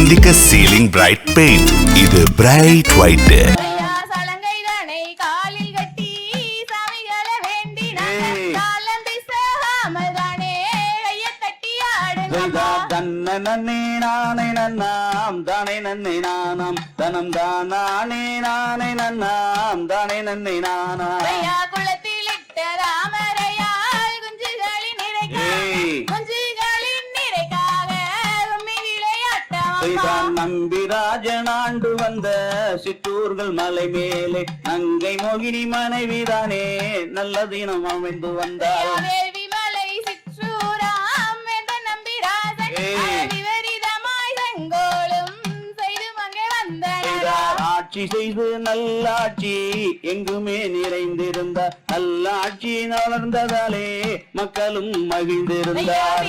Indica Ceiling Bright Paint. இது bright white. நன்னே நானே நன்னாம் தானே நன்னே நானாம் தனம் தானே நானே நன்னாம் தானே நன்னே நானா குளத்தில் இட்ட ராமரையால் குஞ்சுகளின் நிறைக்காக விளையாட்டம் நம்பிராஜன் ஆண்டு வந்த சிற்றூர்கள் மலை மேலே நங்கை மோகினி மனைவிதானே நல்ல தினம் அமைந்து வந்தாள் ஆட்சி செய்து நல்லாட்சி எங்குமே நிறைந்திருந்தார் நல்லாட்சி வளர்ந்ததாலே மக்களும் மகிழ்ந்திருந்தார்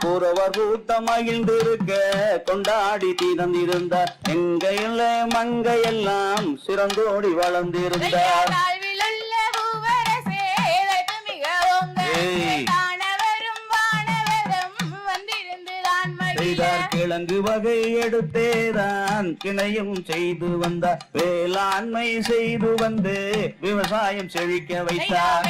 கூறவர் கூட்டம் மகிழ்ந்திருக்க கொண்டாடி தீர்ந்திருந்தார் எங்கையில் மங்கையெல்லாம் சிறந்தோடி வளர்ந்திருந்தார் கிழங்கு வகை எடுத்தேதான் கிணையும் செய்து வந்தார் வேளாண்மை செய்து வந்து விவசாயம் செழிக்க வைத்தார்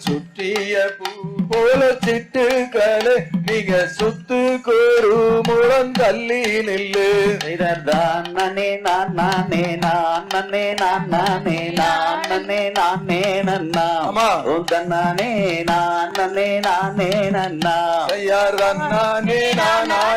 சுற்றிய பூ போல சிட்டுக்களே நீங்க சுத்து கோரு முழம் தள்ளி நில்லு நானே நான் நானே நான் நன்னே நான் நானே நான் நன்னே நானே நன்னா நானே நான் நன்னே நானே நன்னா யார் நானே நானே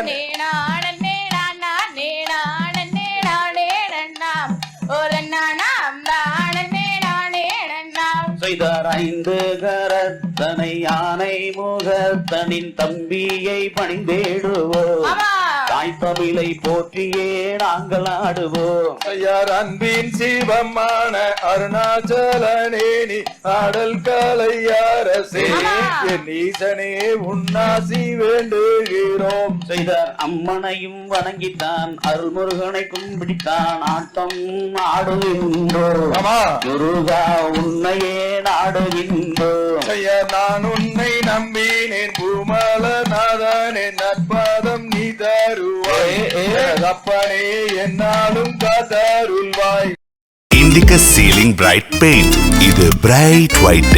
ஐந்து கரத்தனை யானை முகத்தனின் தம்பியை பணிந்தேடுவோம் தாய்த்தமிழை போற்றியே நாங்கள் ஆடுவோம் யார் அன்பின் சிவமான அருணாச்சலனேனி ஆடல் கலையாரசே என் ஈசனே உன்னாசி வேண்டுகிறோம் செய்தார் அம்மனையும் வணங்கித்தான் அருள்முருகனை கும்பிடித்தான் ஆட்டம் ஆடுகின்றோம் முருகா உன்னையே நாடுகின்றோம் நான் உன்னை நம்பினேன் பூமலநாதனே நற்பதம் நீ தருவாய் அப்பனே என்னாலும் காத்தருள்வாய் Indica Ceiling Bright Paint. இது bright white.